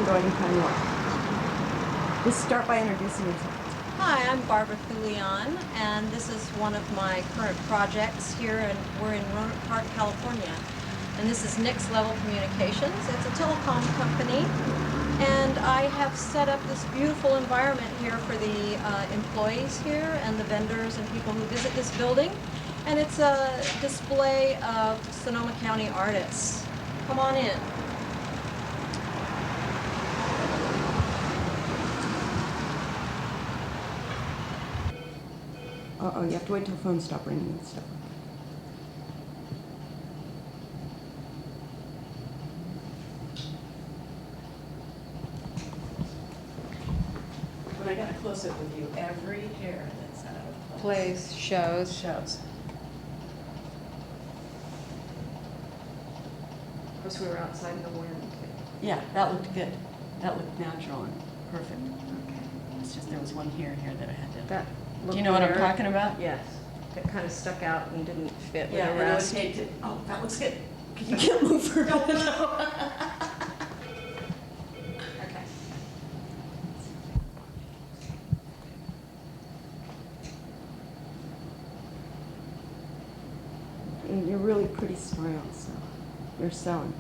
go ahead and time you off. Just start by introducing yourself. Hi, I'm Barbara Thulian, and this is one of my current projects here, and we're in Rohnert Park, California. And this is Next Level Communications. It's a telecom company, and I have set up this beautiful environment here for the employees here and the vendors and people who visit this building. And it's a display of Sonoma County artists. Come on in. Uh-oh, you have to wait till phones stop ringing and stuff. When I got a close-up with you, every hair that's out of Plays, shows. shows. Of course, we were outside in the wind. Yeah, that looked good. That looked natural and perfect. Okay. It's just there was one hair here that I had to. That Do you know what I'm talking about? Yes. It kind of stuck out and didn't fit Yeah, with the and I was rest. hated. Oh, that looks good. You can't move for a minute. Okay. And you're really pretty style, so you're selling.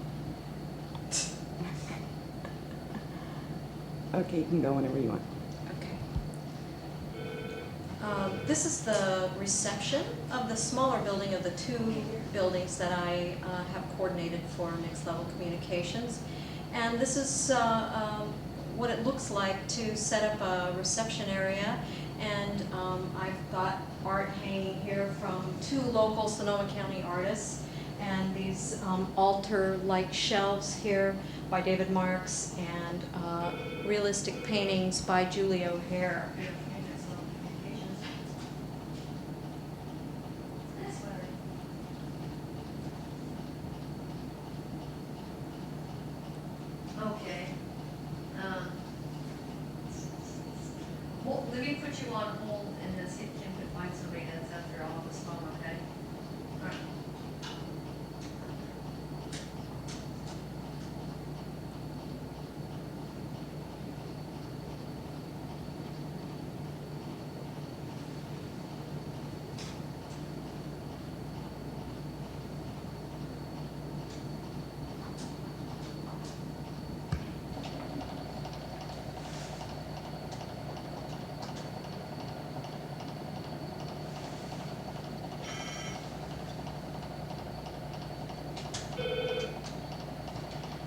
Okay, you can go whenever you want. Okay. This is the reception of the smaller building of the two buildings that I have coordinated for Next Level Communications. And this is what it looks like to set up a reception area. And I've got art hanging here from two local Sonoma County artists, and these altar-like shelves here by David Marks, and realistic paintings by Julie O'Hare. Okay. Well, let me put you on hold and then see if Kim can find somebody that's at their office phone, okay? All right.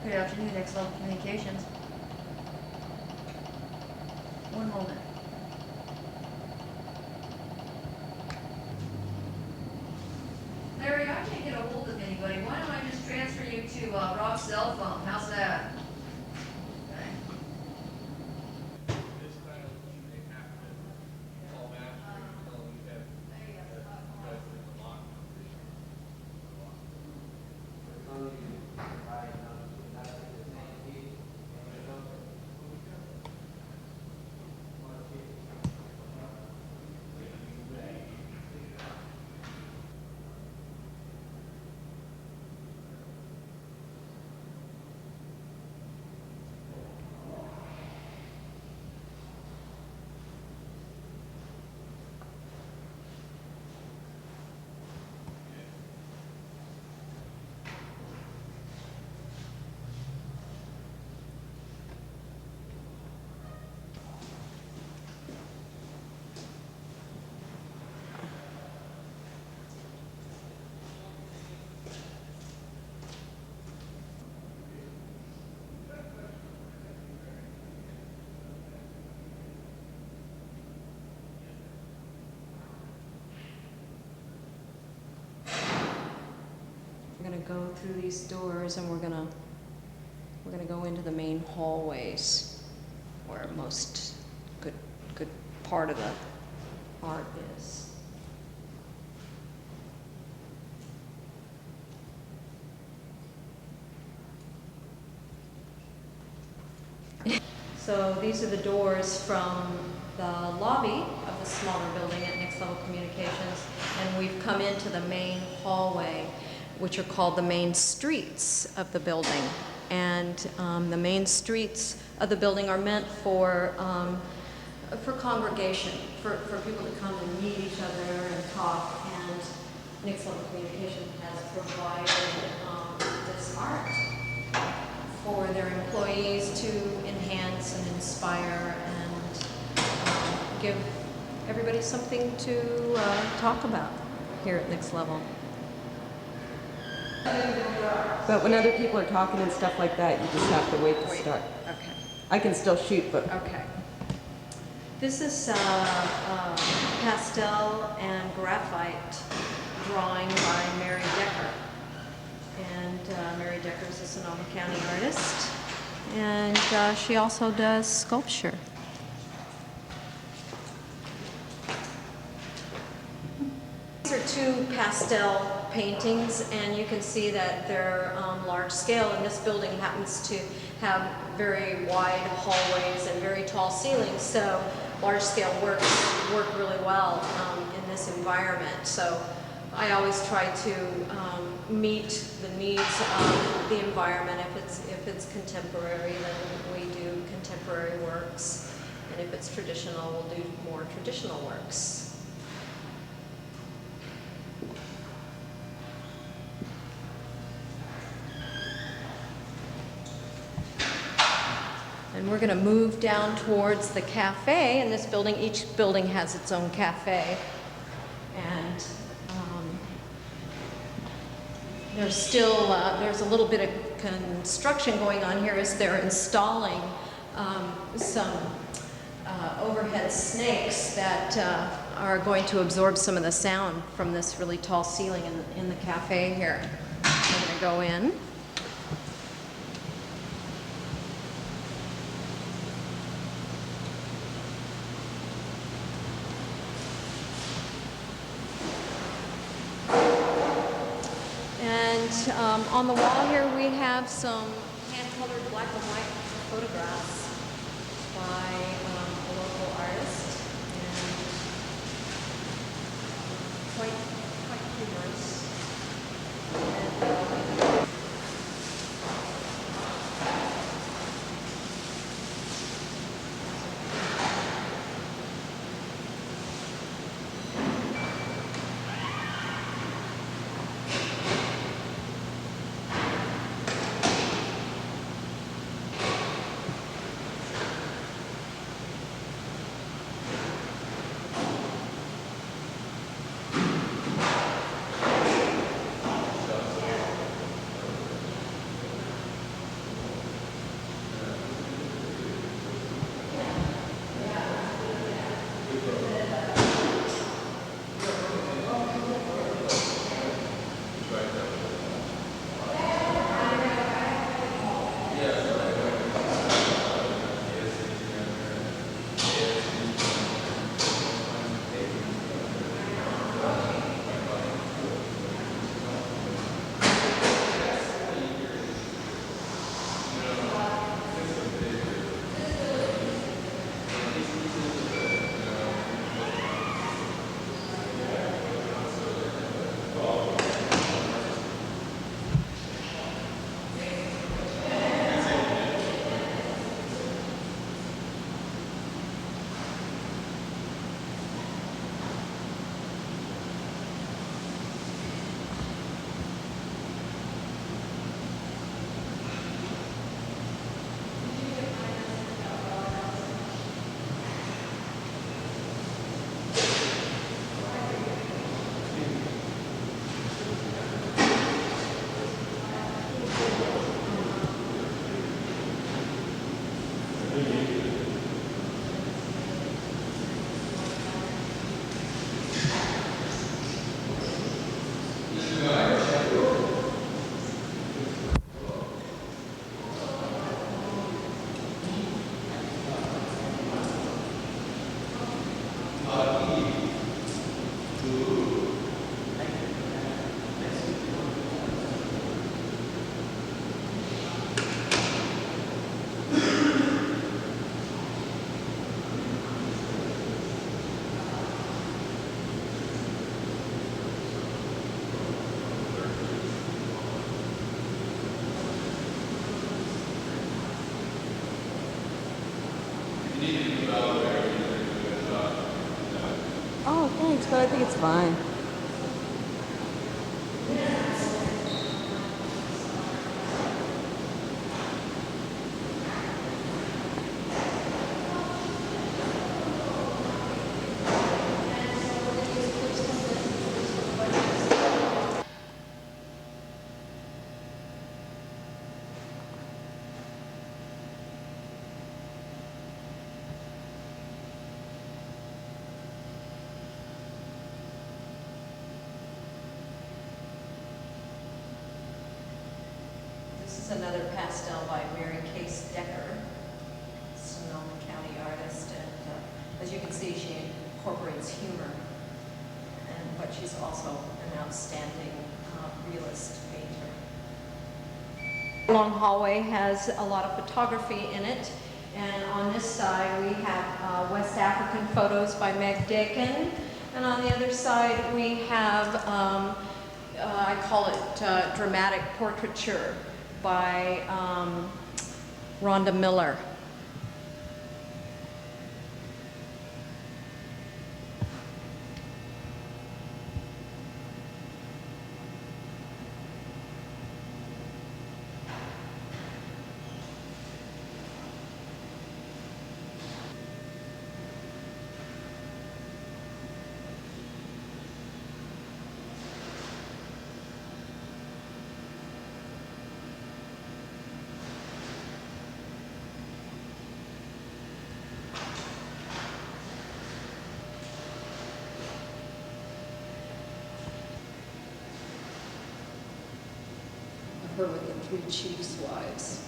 Good afternoon, Next Level Communications. One moment. Larry, I can't get a hold of anybody. Why don't I just transfer you to Rob's cell phone? How's that? Okay. We're gonna go through these doors, and we're gonna go into the main hallways where most good part of the art is. So these are the doors from the lobby of the smaller building at Next Level Communications, and we've come into the main hallway, which are called the main streets of the building. and the main streets of the building are meant for congregation, for people to come and meet each other and talk. And Next Level Communication has provided this art for their employees to enhance and inspire and give everybody something to talk about here at Next Level. But when other people are talking and stuff like that, you just have to wait to start. Okay. I can still shoot, but Okay. This is pastel and graphite drawing by Mary Decker. And Mary Decker is a Sonoma County artist. And she also does sculpture. These are two pastel paintings, and you can see that they're large scale, and this building happens to have very wide hallways and very tall ceilings, so large scale work really well in this environment. So I always try to meet the needs of the environment. If it's contemporary, then we do contemporary works, and if it's traditional, we'll do more traditional works. And we're going to move down towards the cafe in this building. Each building has its own cafe. And there's a little bit of construction going on here as they're installing some overhead snakes that are going to absorb some of the sound from this really tall ceiling in the cafe here. I'm going to go in. On the wall here we have some hand-colored black and white photographs by a local artist, and quite humorous. weeks, but I think it's fine. This is another pastel by Mary Case Decker, Sonoma County artist, and as you can see, she incorporates humor, but she's also an outstanding realist painter. The long hallway has a lot of photography in it, and on this side we have West African photos by Meg Dakin, and on the other side we have, I call it dramatic portraiture by Rhonda Miller. Her with the 3 chiefs' wives.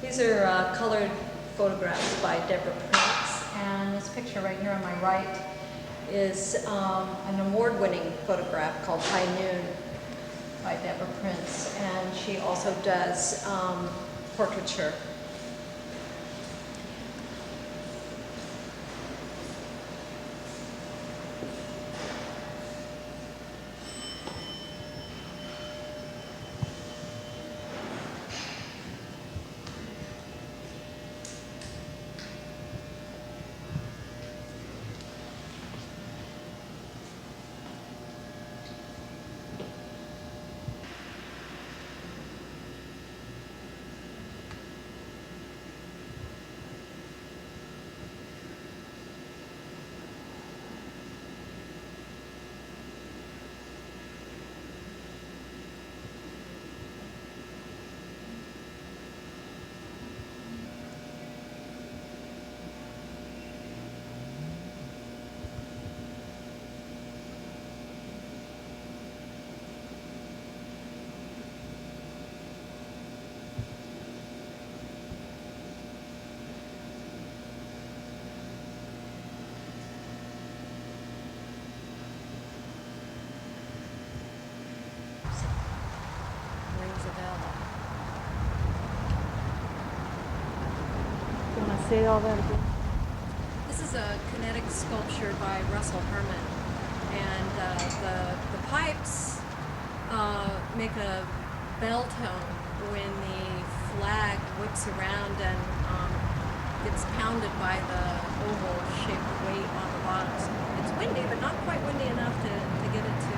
These are colored photographs by Deborah Prince, and this picture right here on my right is an award-winning photograph called High Noon by Deborah Prince, and she also does portraiture. Rings a bell. You want to say all that again? This is a kinetic sculpture by Russell Herman, and the pipes make a bell tone when the flag whips around and gets pounded by the oval-shaped weight on the bottom. So it's windy, but not quite windy enough to get it to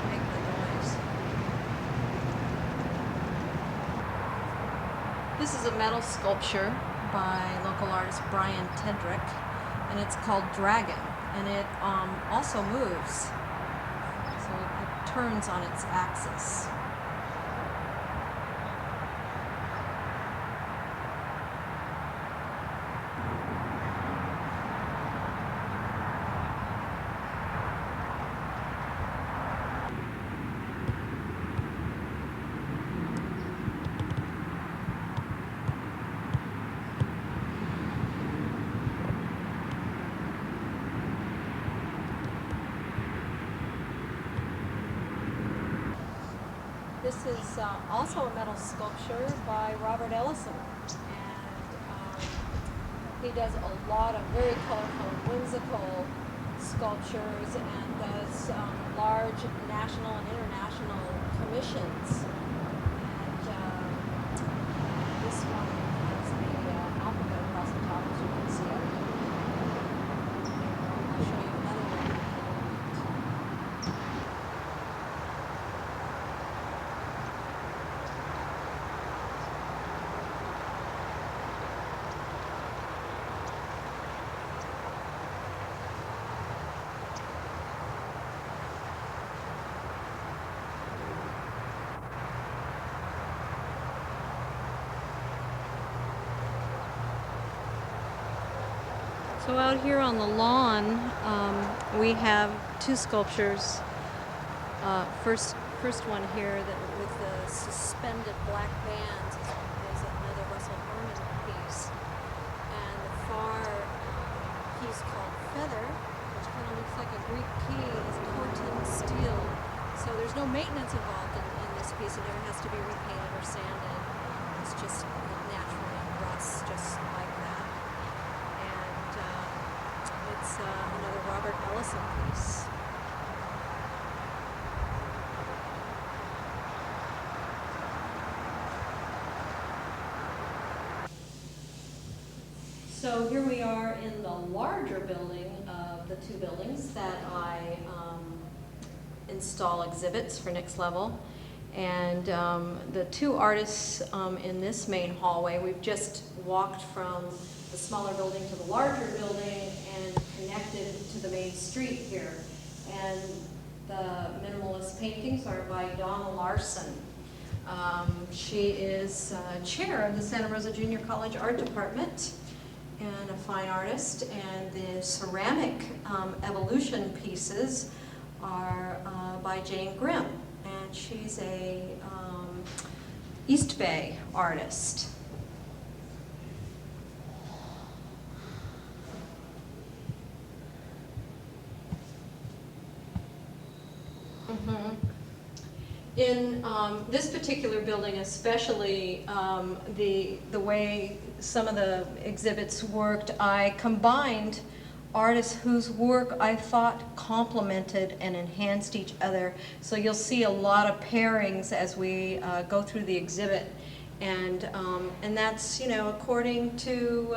make the noise. This is a metal sculpture by local artist Brian Tedrick, and it's called Dragon, and it also moves, so it turns on its axis. this is also a metal sculpture by Robert Ellison. And he does a lot of very colorful, whimsical sculptures and does large national and international commissions. And this one has the alphabet across the top, as you can see it. I'll show you another one. So out here on the lawn, we have two sculptures. First one here that with the suspended black bands is another Russell Herman piece, and the far piece called Feather, which kind of looks like a Greek key, is corten steel. So there's no maintenance involved in this piece. It never has to be repainted or sanded. It's just naturally rusts just like that. It's another Robert Ellison piece. So here we are in the larger building of the two buildings that I install exhibits for Next Level. And the two artists in this main hallway, we've just walked from the smaller building to the larger building and connected to the main street here. And the minimalist paintings are by Donna Larson. She is chair of the Santa Rosa Junior College Art Department and a fine artist. And the ceramic evolution pieces are by Jane Grimm. And she's a East Bay artist. In this particular building especially, the way some of the exhibits worked, I combined artists whose work I thought complemented and enhanced each other. So you'll see a lot of pairings as we go through the exhibit. And that's, you know, according to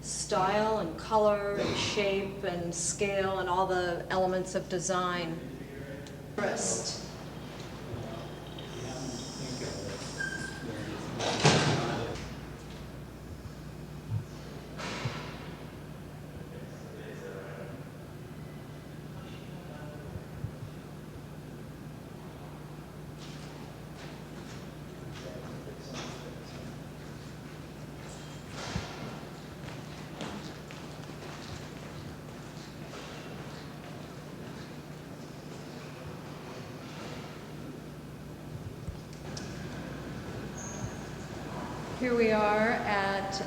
style and color and shape and scale and all the elements of design. First. Here we are at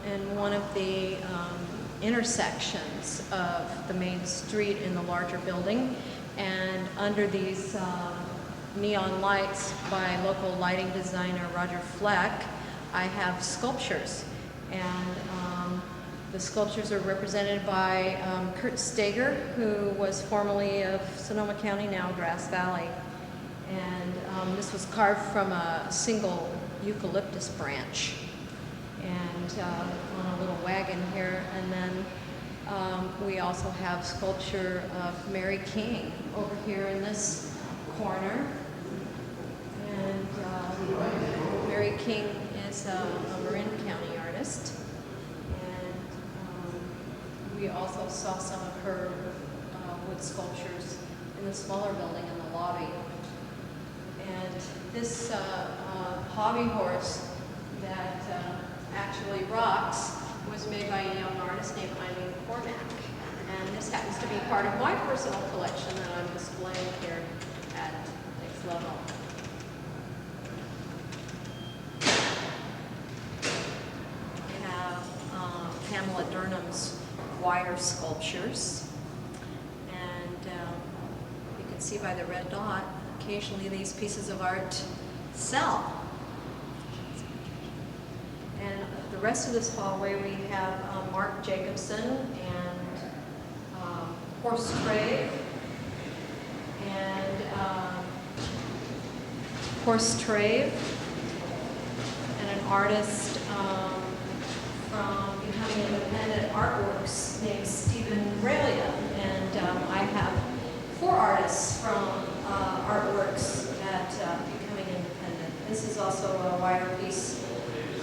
in one of the intersections of the main street in the larger building, and under these neon lights by local lighting designer Roger Fleck, I have sculptures, and the sculptures are represented by Kurt Steger, who was formerly of Sonoma County, now Grass Valley, and this was carved from a single eucalyptus branch, and on a little wagon here. And then we also have sculpture of Mary King over here in this corner. And Mary King is a Marin County artist, and we also saw some of her wood sculptures in the smaller building in the lobby. And this hobby horse that actually rocks was made by a young artist named Eileen Cormack. And this happens to be part of my personal collection that I'm displaying here at Next Level. We have Pamela Durnham's wire sculptures. And you can see by the red dot, occasionally these pieces of art sell. And the rest of this hallway, we have Mark Jacobson and Horst Trave and an artist from Becoming Independent Artworks named Stephen Ralia. And I have 4 artists from Artworks at Becoming Independent. This is also a wire piece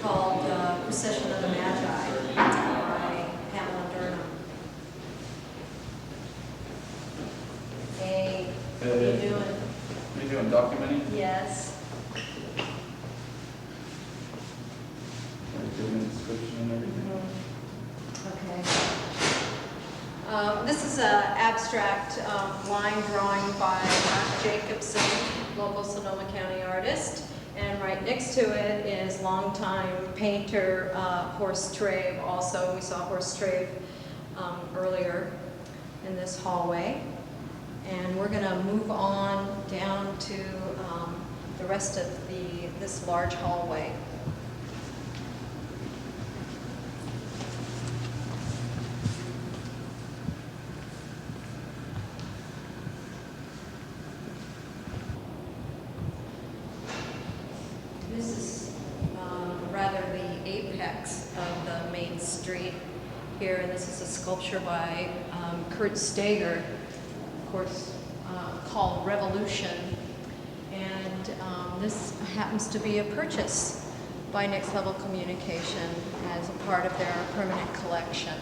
called Procession of the Magi by Pamela Durham. Hey, what are you doing? What are you doing, documenting? Yes. Giving a description and everything? Okay. This is an abstract line drawing by Mark Jacobson, local Sonoma County artist. And right next to it is longtime painter Horst Trave. Also, we saw Horst Trave earlier in this hallway. And we're going to move on down to the rest of this large hallway. This is rather the apex of the main street here, and this is a sculpture by Kurt Steger, of course, called Revolution. And this happens to be a purchase by Next Level Communication as a part of their permanent collection.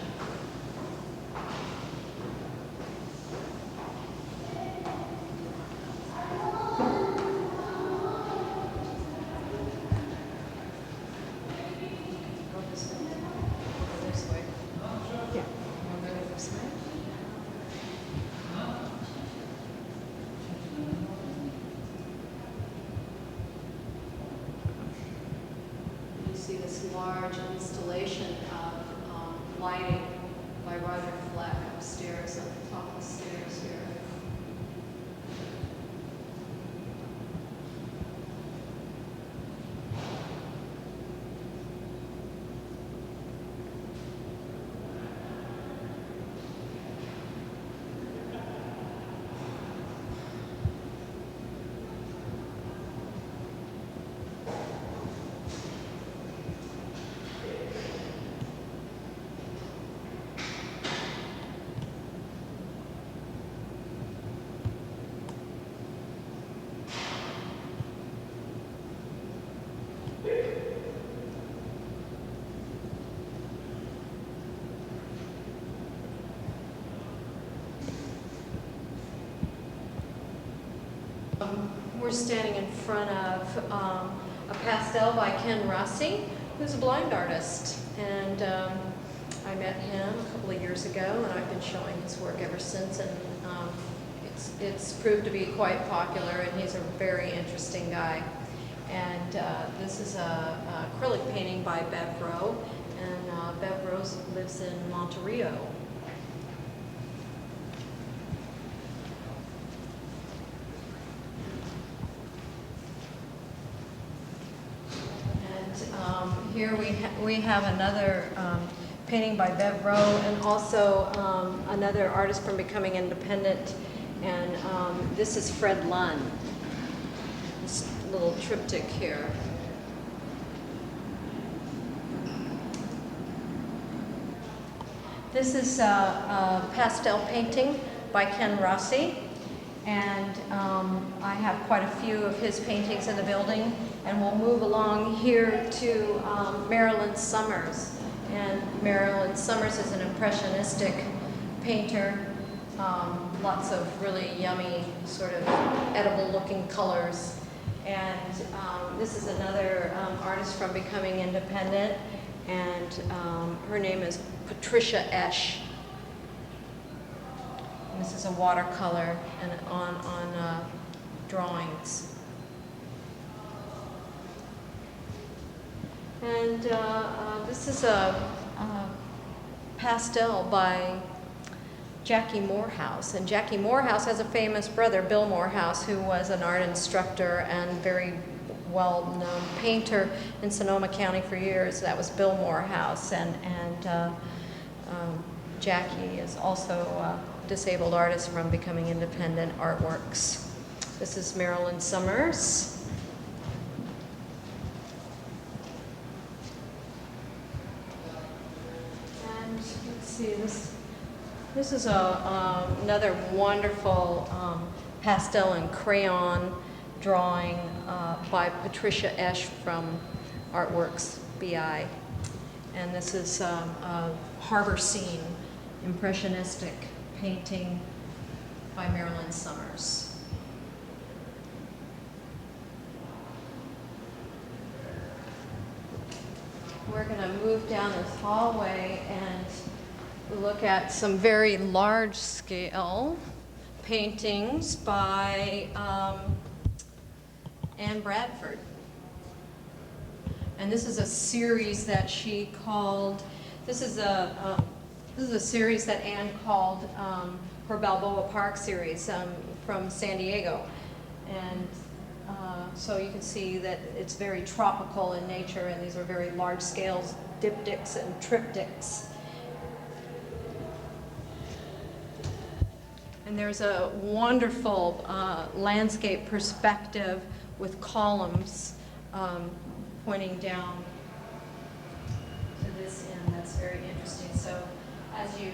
Large installation of lighting by Roger Fleck upstairs on the top of the stairs here. We're standing in front of a pastel by Ken Rossi, who's a blind artist. And I met him a couple of years ago, and I've been showing his work ever since. And it's proved to be quite popular, and he's a very interesting guy. And this is a acrylic painting by Bev Rowe, and Bev Rowe lives in Monterio. Here we have another painting by Bev Rowe, and also another artist from Becoming Independent, and this is Fred Lunn. This little triptych here. This is a pastel painting by Ken Rossi, and I have quite a few of his paintings in the building. And we'll move along here to Marilyn Summers. And Marilyn Summers is an impressionistic painter. Lots of really yummy, sort of edible-looking colors. And this is another artist from Becoming Independent. And her name is Patricia Esch. And this is a watercolor and on drawings. And this is a pastel by Jackie Morehouse. And Jackie Morehouse has a famous brother, Bill Morehouse, who was an art instructor and very well-known painter in Sonoma County for years. That was Bill Morehouse, and Jackie is also a disabled artist from Becoming Independent Artworks. This is Marilyn Summers. And let's see, this is another wonderful pastel and crayon drawing by Patricia Esch from Artworks BI. And this is a harbor scene, impressionistic painting by Marilyn Summers. We're going to move down this hallway and look at some very large-scale paintings by Anne Bradford. And this is a series that she called, this is a series that Anne called her Balboa Park series from San Diego. And so you can see that it's very tropical in nature, and these are very large scales, diptychs and triptychs. And there's a wonderful landscape perspective with columns pointing down to this end. That's very interesting. So as you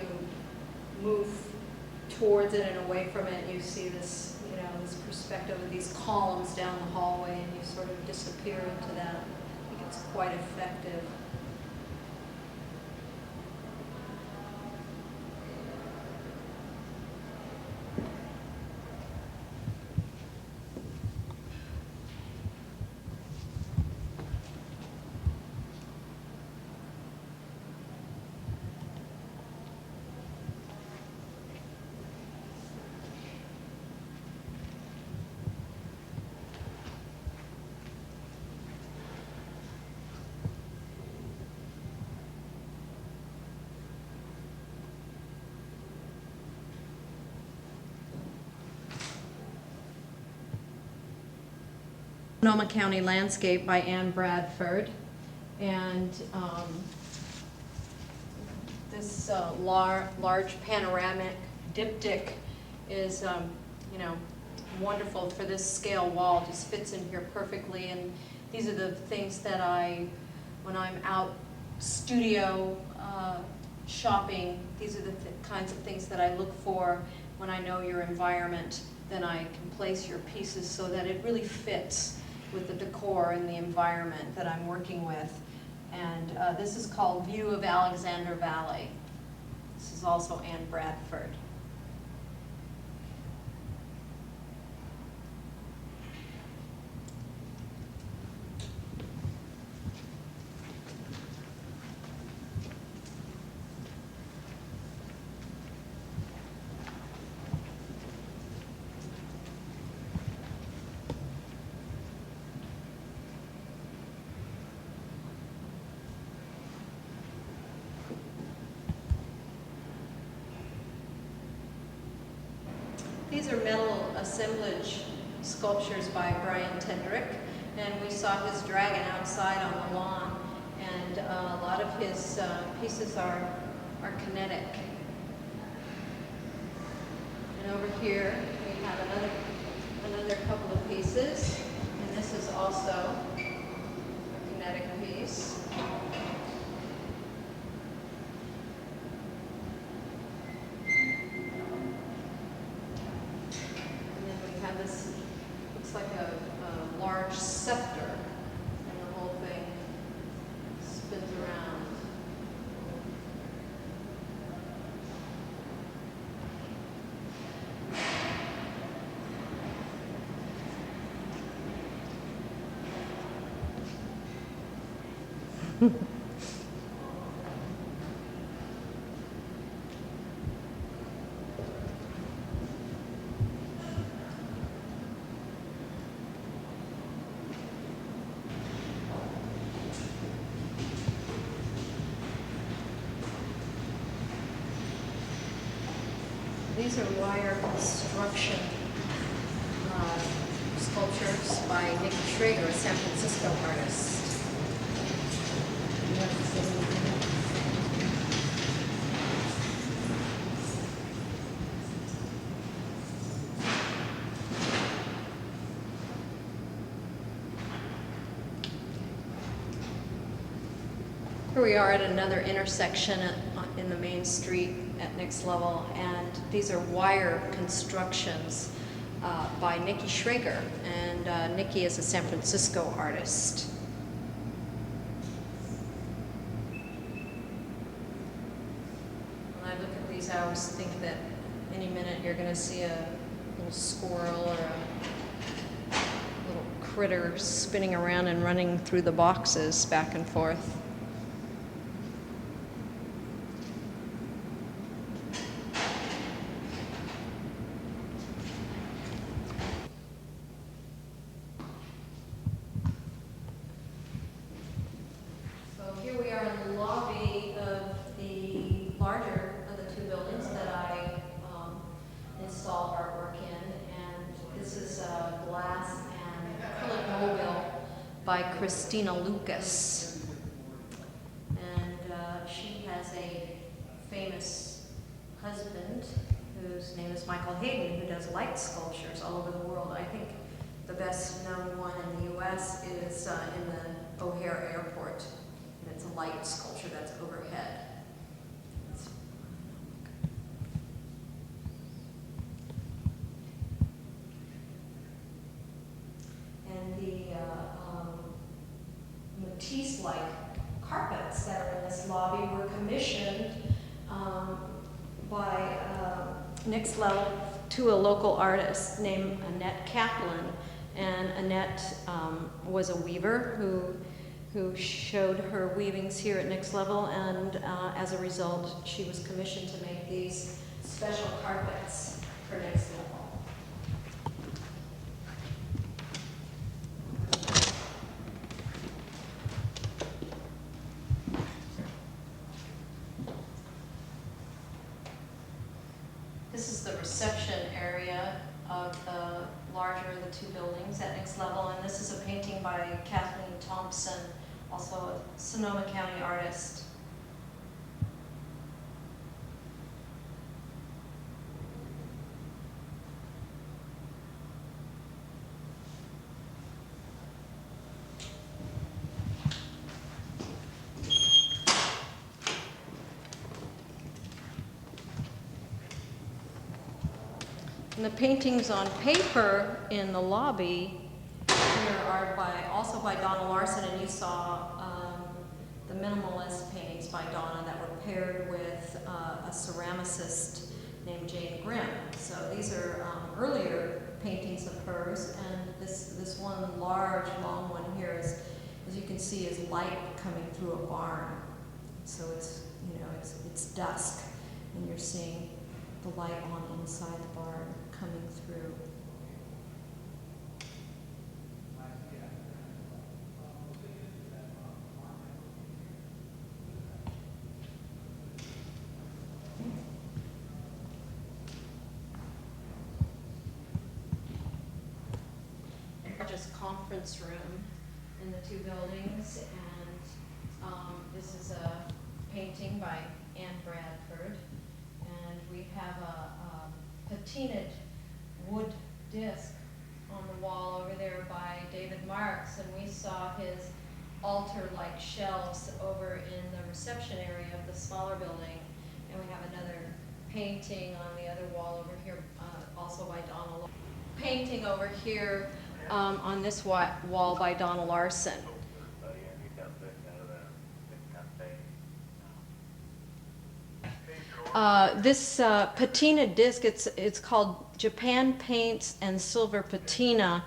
move towards it and away from it, you see this, this perspective of these columns down the hallway, and you sort of disappear into that. I think it's quite effective. Sonoma County Landscape by Anne Bradford, and this large panoramic diptych is, wonderful for this scale wall. It just fits in here perfectly, and these are the things that when I'm out studio shopping, these are the kinds of things that I look for when I know your environment. Then I can place your pieces so that it really fits with the decor and the environment that I'm working with. And this is called View of Alexander Valley. This is also Anne Bradford. These are metal assemblage sculptures by Brian Tendrick, and we saw his dragon outside on the lawn, and a lot of his pieces are kinetic. And over here we have another couple of pieces, and this is also a kinetic piece. This looks like a large scepter, and the whole thing spins around. These are wire construction sculptures by Nick Schrager, a San Francisco artist. Here we are at another intersection in the main street at Next Level, and these are wire constructions by Nikki Schrager, and Nikki is a San Francisco artist. When I look at these, I always think that any minute you're going to see a little squirrel or a little critter spinning around and running through the boxes back and forth. Here we are in the lobby of the larger of the two buildings that I install artwork in, and this is glass and acrylic mobile by Christina Lucas. And she has a famous husband whose name is Michael Hayden, who does light sculptures all over the world. I think the best known one in the U.S. is in the O'Hare Airport. It's a light sculpture that's overhead. And the Matisse-like carpets that are in this lobby were commissioned by Next Level to a local artist named Annette Kaplan. And Annette was a weaver who showed her weavings here at Next Level, and as a result, she was commissioned to make these special carpets for Next Level. This is the reception area of the larger of the two buildings at Next Level, and this is a painting by Kathleen Thompson, also a Sonoma County artist. And the paintings on paper in the lobby here are also by Donna Larson, and you saw the minimalist paintings by Donna that were paired with a ceramicist named Jane Grimm. So these are earlier paintings of hers, and this one large, long one here is, as you can see, is light coming through a barn. So it's, you know, it's dusk, and you're seeing the light on inside the barn coming through. Largest conference room in the two buildings, and this is a painting by Anne Bradford, and we have a patinaed wood disc on the wall over there by David Marks, and we saw his altar-like shelves over in the reception area of the smaller building, and we have another painting on the other wall over here, also by Donna. Painting over here on this wall by Donna Larson. This patina disc, it's called Japan Paints and Silver Patina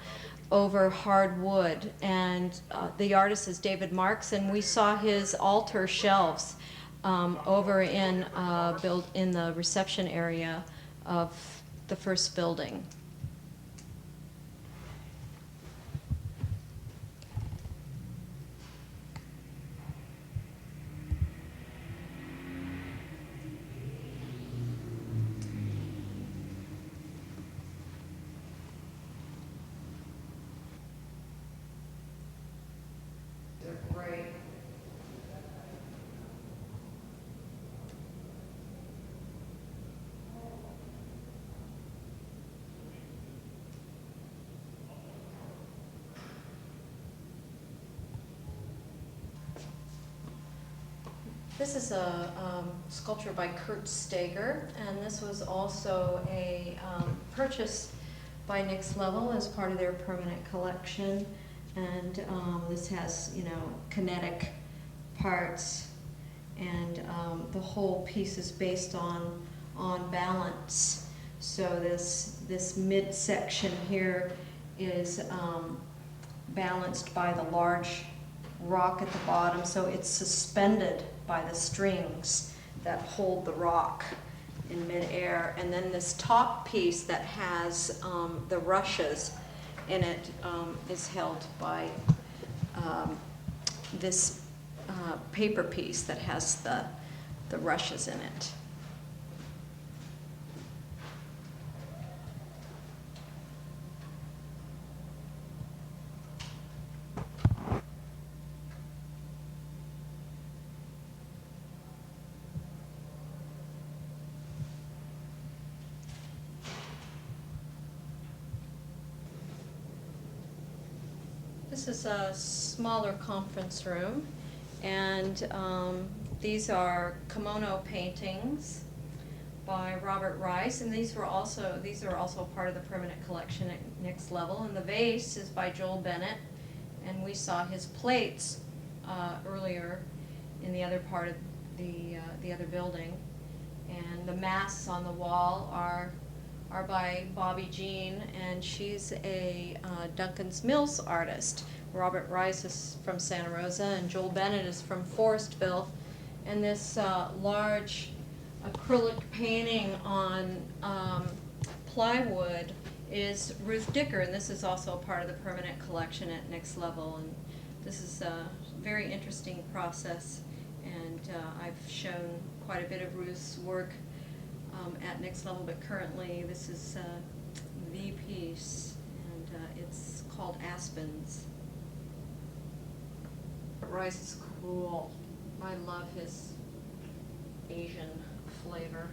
over hardwood, and the artist is David Marks, and we saw his altar shelves over in the reception area of the first building. Great. This is a sculpture by Kurt Steger, and this was also a purchase by Next Level as part of their permanent collection. And this has, you know, kinetic parts, and the whole piece is based on balance. So this midsection here is balanced by the large rock at the bottom, so it's suspended by the strings that hold the rock in midair. And then this top piece that has the rushes in it is held by this paper piece that has the rushes in it. This is a smaller conference room, and these are kimono paintings by Robert Rice, and these are also part of the permanent collection at Next Level. And the vase is by Joel Bennett, and we saw his plates earlier in the other part of the other building. And the masks on the wall are by Bobby Jean, and she's a Duncan's Mills artist. Robert Rice is from Santa Rosa, and Joel Bennett is from Forestville. And this large acrylic painting on plywood is Ruth Dicker, and this is also a part of the permanent collection at Next Level. And this is a very interesting process, and I've shown quite a bit of Ruth's work at Next Level, but currently this is the piece, and it's called Aspens. Rice is cool. I love his Asian flavor.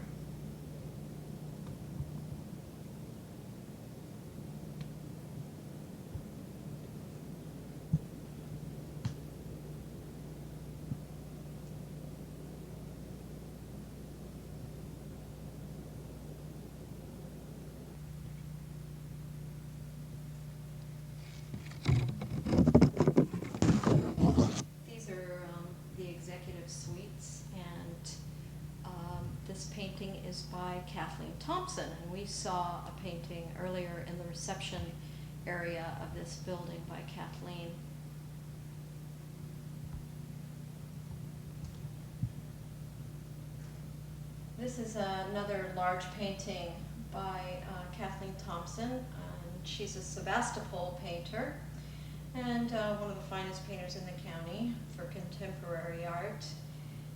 Suites, and this painting is by Kathleen Thompson, and we saw a painting earlier in the reception area of this building by Kathleen. This is another large painting by Kathleen Thompson, and she's a Sebastopol painter, and one of the finest painters in the county for contemporary art,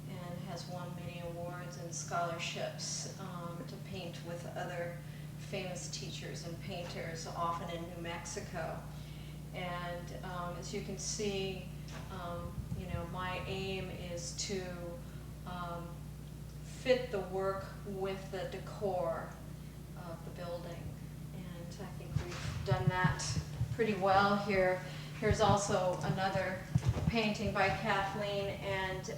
and has won many awards and scholarships to paint with other famous teachers and painters, often in New Mexico. And as you can see, you know, my aim is to fit the work with the decor of the building, and I think we've done that pretty well here. Here's also another painting by Kathleen, and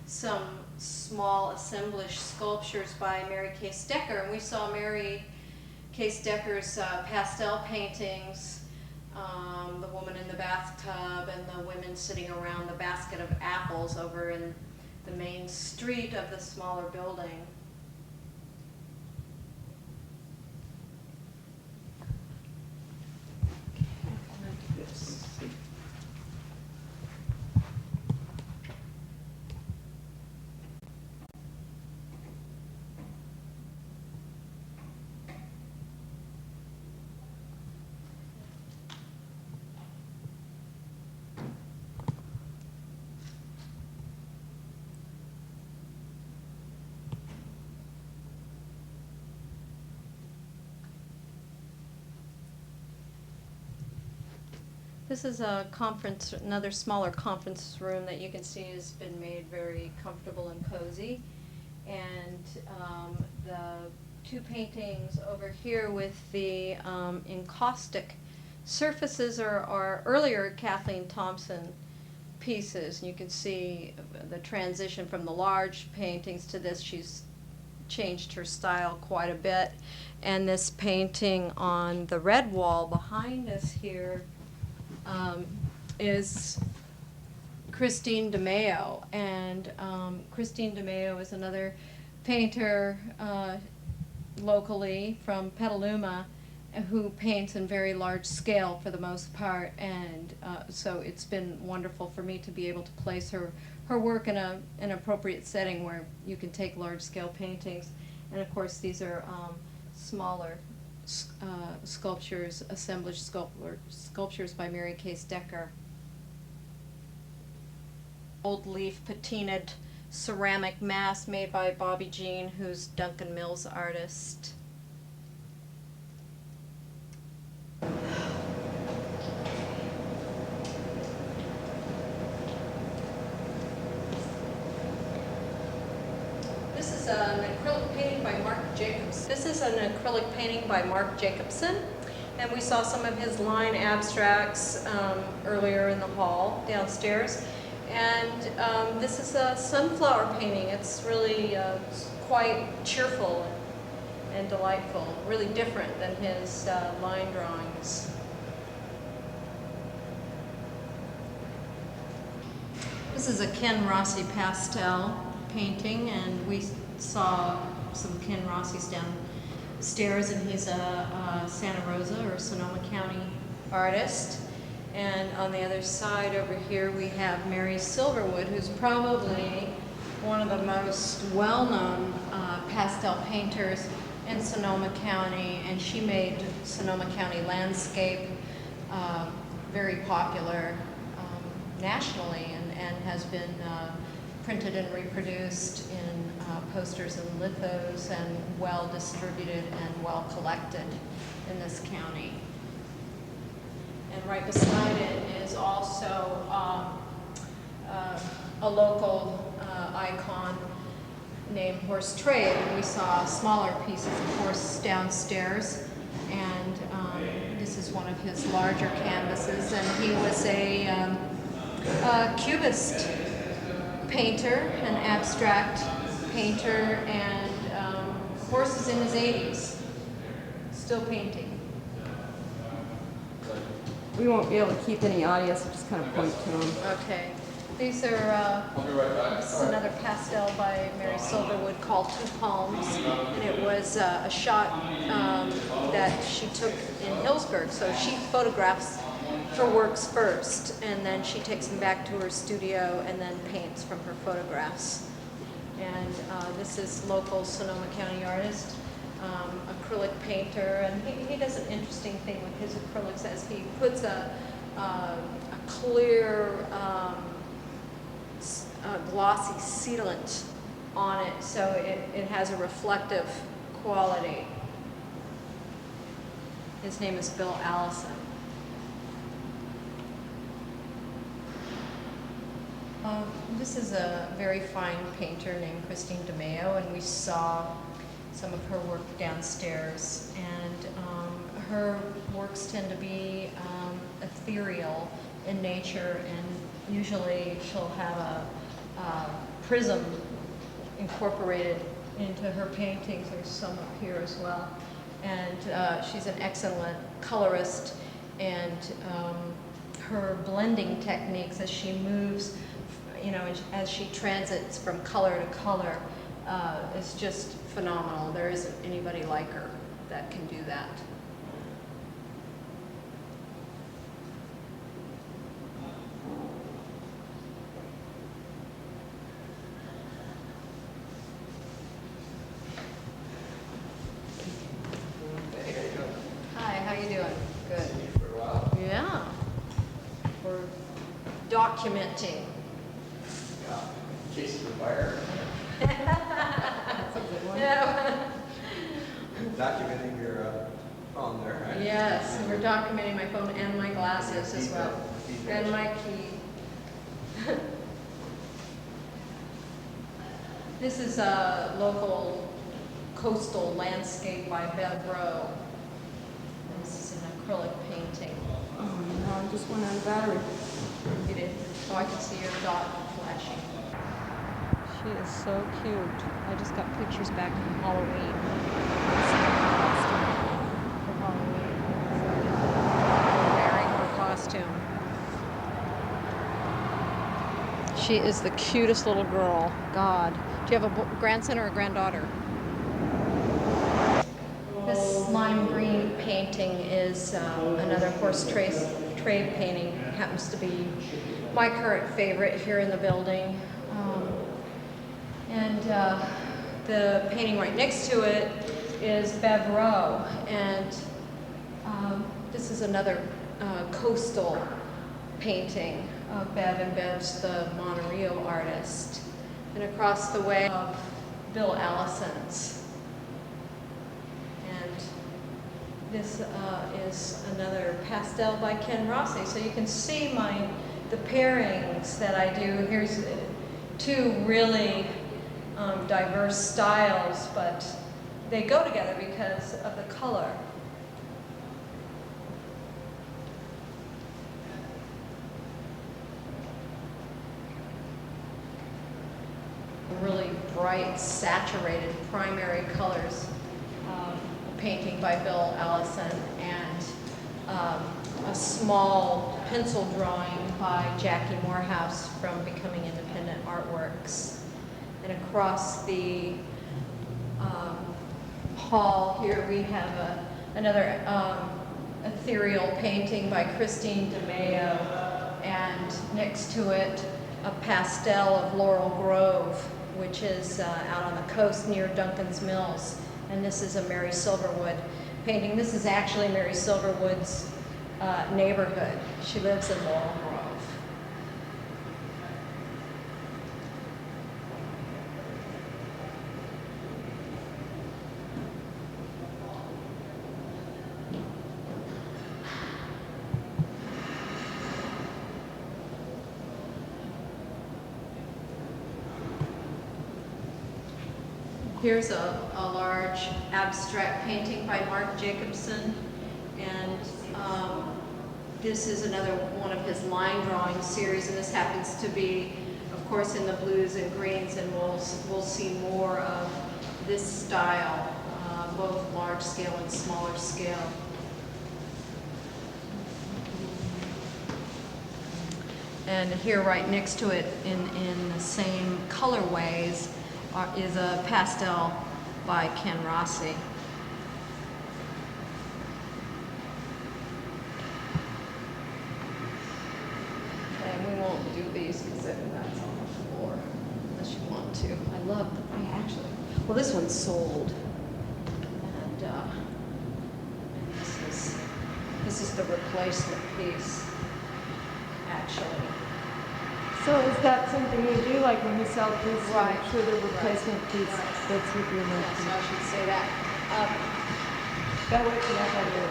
some small assemblage sculptures by Mary K. Stecker. And we saw Mary K. Stecker's pastel paintings, the woman in the bathtub and the women sitting around the basket of apples over in the main street of the smaller building. This is a conference, another smaller conference room that you can see has been made very comfortable and cozy. And the two paintings over here with the encaustic surfaces are earlier Kathleen Thompson pieces. And you can see the transition from the large paintings to this. She's changed her style quite a bit. And this painting on the red wall behind us here is Christine DeMeo. And Christine DeMeo is another painter locally from Petaluma who paints in very large scale for the most part. And so it's been wonderful for me to be able to place her work in an appropriate setting where you can take large scale paintings. And of course these are smaller sculptures, assemblage sculptures by Mary Case Decker. Old leaf patinaed ceramic mask made by Bobby Jean, who's Duncan Mills' artist. This is an acrylic painting by Mark Jacobs. This is an acrylic painting by Mark Jacobson, and we saw some of his line abstracts earlier in the hall downstairs. And this is a sunflower painting. It's really quite cheerful and delightful, really different than his line drawings. This is a Ken Rossi pastel painting, and we saw some Ken Rossi's downstairs, and he's a Santa Rosa or Sonoma County artist. And on the other side over here we have Mary Silverwood, who's probably one of the most well-known pastel painters in Sonoma County, and she made Sonoma County landscape very popular nationally, and has been printed and reproduced in posters and lithos, and well distributed and well collected in this county. And right beside it is also a local icon named Horse Trade, and we saw smaller pieces of horse downstairs. And this is one of his larger canvases, and he was a cubist painter, an abstract painter, and horses in his 80s, still painting. We won't be able to keep any audio, so just kind of point to them. Okay. These are, this is another pastel by Mary Silverwood called Two Palms, and it was a shot that she took in Hillsburg. So she photographs her works first, and then she takes them back to her studio and then paints from her photographs. And this is local Sonoma County artist, acrylic painter, and he does an interesting thing with his acrylics as he puts a clear glossy sealant on it, so it has a reflective quality. His name is Bill Allison. This is a very fine painter named Christine DeMeo, and we saw some of her work downstairs. And her works tend to be ethereal in nature, and usually she'll have a prism incorporated into her paintings. There's some up here as well. And she's an excellent colorist, and her blending techniques as she moves, you know, as she transits from color to color, is just phenomenal. There isn't anybody like her that can do that. Hi, how you doing? Good. For a while. Yeah. We're documenting. Yeah. Chasing the fire. That's a good one. Yeah. Documenting your on there. Yes, and we're documenting my phone and my glasses as well, and my key. This is a local coastal landscape by Bev Rowe. And this is an acrylic painting. Oh no, I just went out of battery. You did. Oh, I can see your dot flashing. She is so cute. I just got pictures back from Halloween. For Halloween. Wearing her costume. She is the cutest little girl. God. Do you have a grandson or a granddaughter? This lime green painting is another horse trade painting. Happens to be my current favorite here in the building. The painting right next to it is Bev Rowe, and this is another coastal painting of Bev, and Bev's the Monterey artist. And across the way of Bill Allison's. And this is another pastel by Ken Rossi. So you can see the pairings that I do. Here's two really diverse styles, but they go together because of the color. Really bright, saturated primary colors. A painting by Bill Allison, and a small pencil drawing by Jackie Morehouse from Becoming Independent Artworks. And across the hall here we have another ethereal painting by Christine DeMeo, and next to it a pastel of Laurel Grove, which is out on the coast near Duncan's Mills. And this is a Mary Silverwood painting. This is actually Mary Silverwood's neighborhood. She lives in Laurel Grove. Here's a large abstract painting by Mark Jacobson, and this is another one of his line drawing series, and this happens to be, of course, in the blues and greens, and we'll see more of this style, both large scale and smaller scale. And here right next to it in the same colorways is a pastel by Ken Rossi. And we won't do these because that's on the floor unless you want to. I love well, this one's sold. And this is the replacement piece, actually. So is that something you do, like when you sell pieces, Right. make sure the replacement piece fits with your Yes, motif? I should say that. That way you have idea.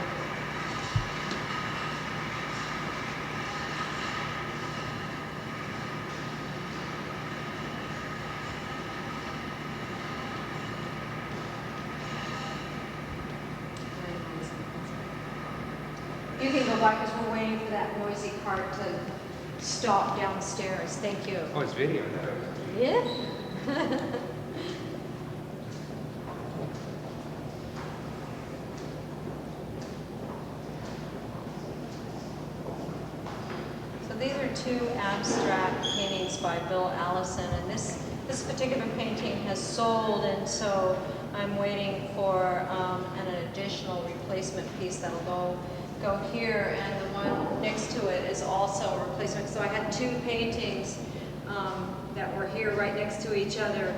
You can go by because we're waiting for that noisy cart to stop downstairs. Thank you. Oh, it's video. Yeah. So these are two abstract paintings by Bill Allison, and this particular painting has sold, and so I'm waiting for an additional replacement piece that'll go here, and the one next to it is also a replacement. So I had two paintings that were here right next to each other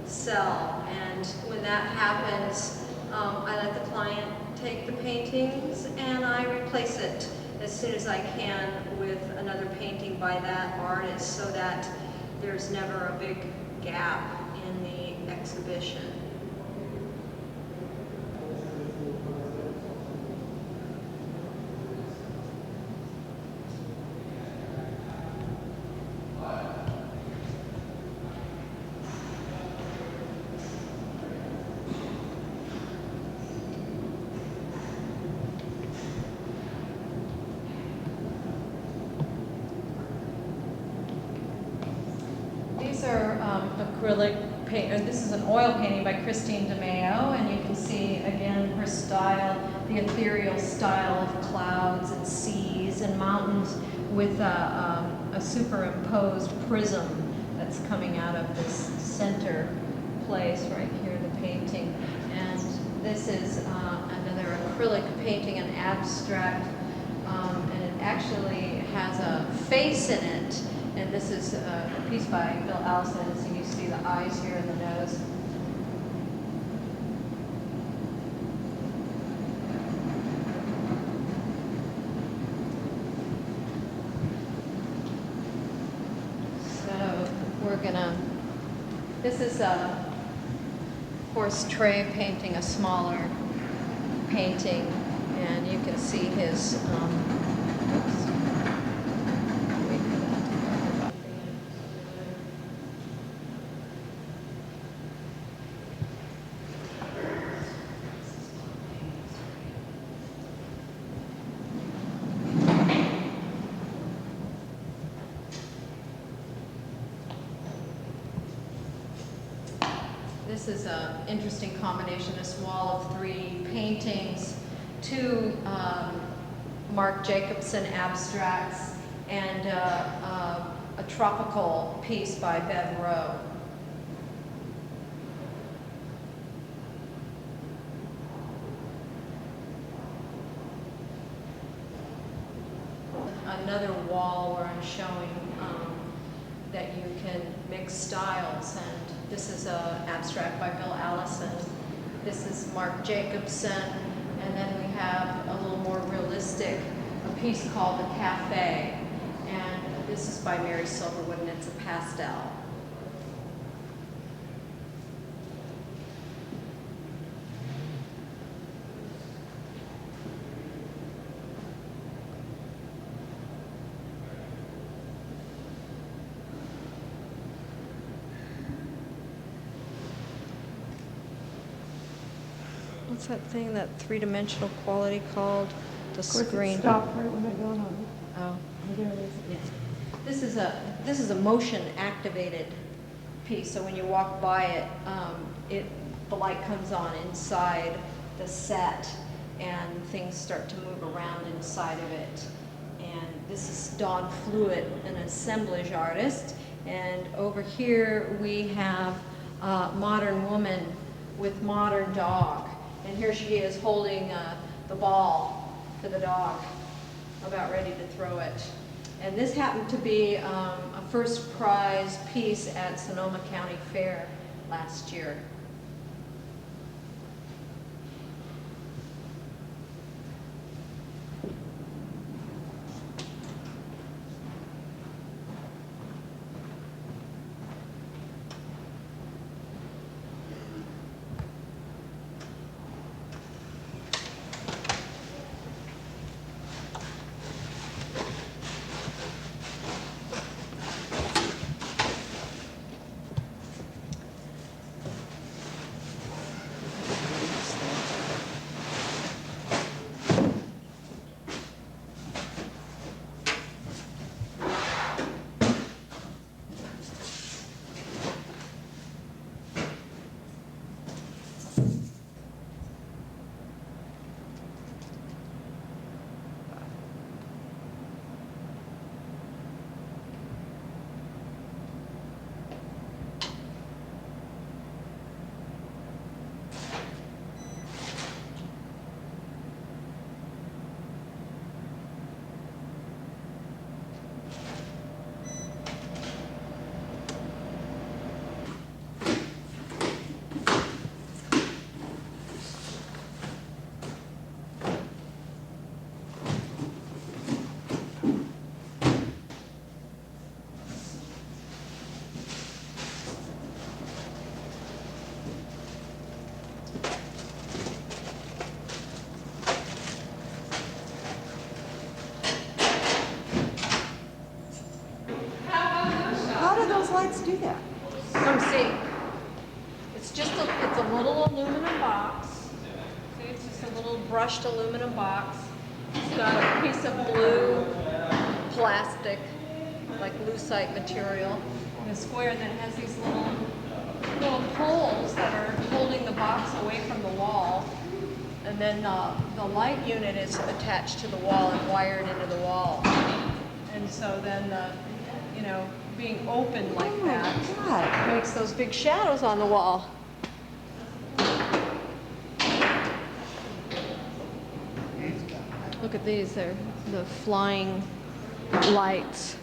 sell, and when that happens, I let the client take the paintings and I replace it as soon as I can with another painting by that artist, so that there's never a big gap in the exhibition. are acrylic paint, or this is an oil painting by Christine DeMeo, and you can see again her style, the ethereal style of clouds and seas and mountains with a superimposed prism that's coming out of this center place right here, the painting. And this is another acrylic painting, an abstract, and it actually has a face in it. And this is a piece by Bill Allison, so you see the eyes here and the nose. So we're gonna, this is of course Trey painting a smaller painting, and you can see his, oops. Wait for that. This is an interesting combination, this wall of 3 paintings, 2 Mark Jacobson abstracts, and a tropical piece by Bev Rowe. Another wall where I'm showing that you can mix styles, and this is an abstract by Bill Allison. This is Mark Jacobson, and then we have a little more realistic, a piece called The Cafe, and this is by Mary Silverwood, and it's a pastel. What's that thing, that 3-dimensional quality called? The screen. Stop right when I go on. Oh. There it is. Yeah. This is a motion activated piece, so when you walk by it, the light comes on inside the set and things start to move around inside of it. And this is Dawn Fluid, an assemblage artist. And over here we have a modern woman with modern dog. And here she is holding the ball for the dog, about ready to throw it. And this happened to be a first prize piece at Sonoma County Fair last year. Lights do that. Come see. It's a little aluminum box. See, it's just a little brushed aluminum box. It's got a piece of blue plastic, like lucite material. the square, and then it has these little poles that are holding the box away from the wall. And then the light unit is attached to the wall and wired into the wall. And so then, you know, being open like that makes those big shadows on the wall. Look at these, they're the flying lights.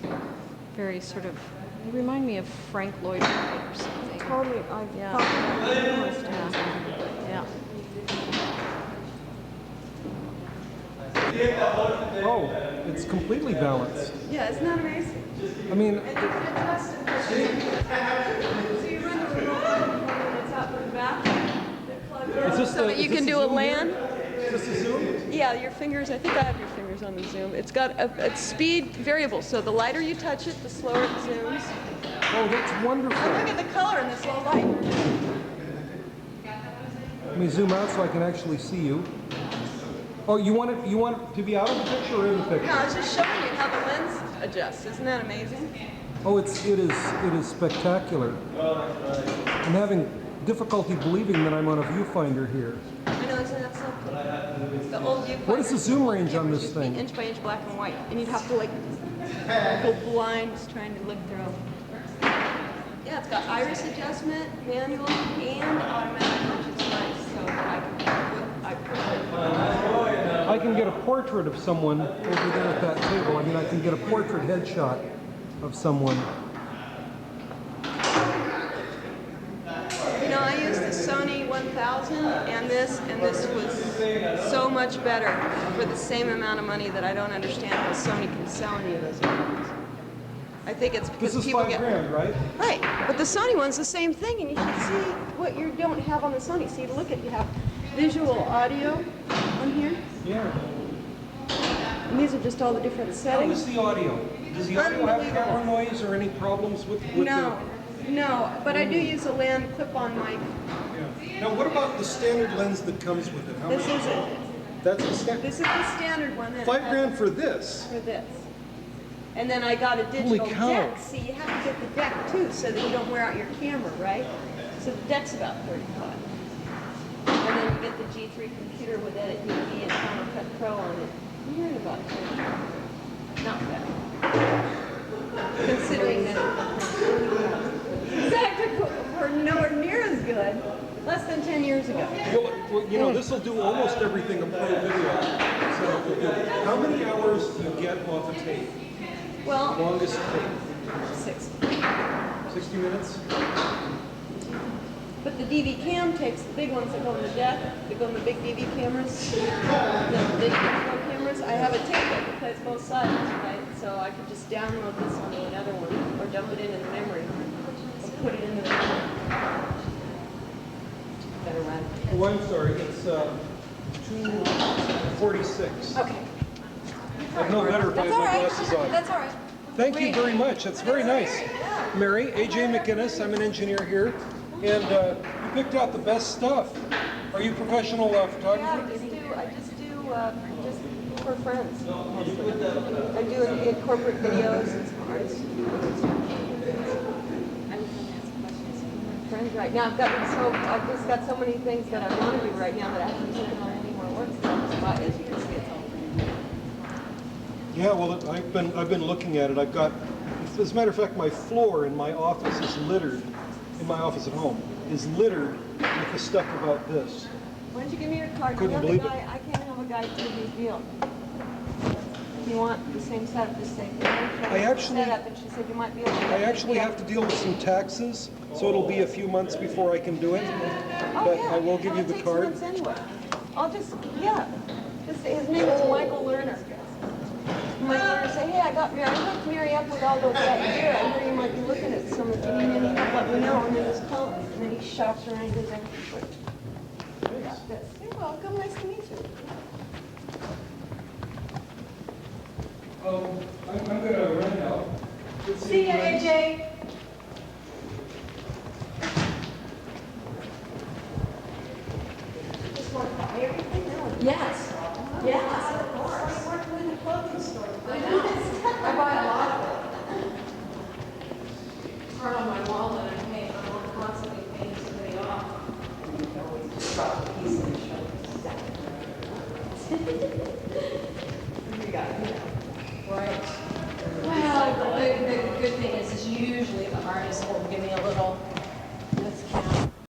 Very sort of, they remind me of Frank Lloyd Wright or something. Totally, Yeah. Yeah. Oh, it's completely balanced. Yeah, isn't that amazing? I mean, And you can adjust it. So you run the remote and it's up in the back. They're plugged in. is this So the, that you is this can the do a Zoom here? LAN. Is this the Zoom? Yeah, your fingers, I think I have your fingers on the zoom. It's got a speed variable, so the lighter you touch it, the slower it zooms. Oh, that's wonderful. And look at the color in this low light. Let me zoom out so I can actually see you. Oh, you want it to be out of the picture or in the picture? No, I was just showing you how the lens adjusts. Isn't that amazing? Oh, it is spectacular. I'm having difficulty believing that I'm on a viewfinder here. I know, isn't that something? The old viewfinder. What is the zoom range on this used to be thing? Inch by inch black and white, and you'd have to like go blind just trying to look through. Yeah, it's got iris adjustment, manual, and automatic, which is nice. So I can get a portrait of someone over there at that table. I mean, I can get a portrait headshot of someone. You know, I used the Sony 1000 and this was so much better for the same amount of money that I don't understand how Sony can sell any of those ones. I think it's because This is people $5 get grand, right? right, but the Sony one's the same thing, and you can see what you don't have on the Sony. See, look at you have visual audio on here, Yeah. and these are just all the different How is settings. the audio? Does the audio have camera noise or any problems with No, no, but I do use a LAN clip-on mic. Yeah. Now, what about the standard lens that comes with it? How This much? is it. That's the standard. This is the standard one. That $5 has- grand for this. for this. And then I got a digital cow. deck. See, you have to get the deck too, so that you don't wear out your camera, right? So the deck's about $35. And then you get the G3 computer with Edit UV and Final Cut Pro on it. You're in about $30. Not bad. Considering that we're nowhere near as good. Less than 10 years ago. Well, you know, this will do almost everything a pro video setup will do. How many hours do you get off a tape? Well, Longest tape? 60 minutes? but the DV cam takes the big ones that go on the deck, that go on the big DV cameras, the digital cameras. I have a tape that plays both sides, right? So I could just download this onto another one, or dump it into the memory, or put it into the memory. Better run. Oh, I'm sorry, it's 2:46. Okay. I'd know better if I had That's all my right. glasses on. That's all right. Thank you very much. That's very nice. Mary, AJ McInnes, I'm an engineer here, and you picked out the best stuff. Are you a professional Yeah, photographer? I just do just for friends. I do it in corporate videos and some artists. Friends right now. I've just got so many things that I want to do right now that I haven't seen how many more work. But as you can see, it's all pretty. Yeah, well, I've been looking at it. I've got, as a matter of fact, my floor in my office is littered, in my office at home, is littered with the stuff about this. Why don't you give me your card? Couldn't You know believe the it. guy, I can't have a guy do his deal. If you want the same setup, just say, I actually- setup, and she said you might be able to. I actually have to deal with some taxes, so it'll be a few months before I can do it. But I will give you the card. It takes months anyway. I'll just, yeah. Just say, his name is Michael Lerner. Michael Lerner, say, hey, I hooked Mary up with all those that gear. I hear you might be looking at some. If you need any help, let me know. And then just call him. And then he shops around and does everything. Got this. You're welcome. Nice to meet you. I'm gonna run now. See ya, AJ. Just want to buy everything now? Yes. Yes, of course. I work in the clothing store. I buy a lot of it. We got, Right. Well, the good thing is usually the artist will give me a little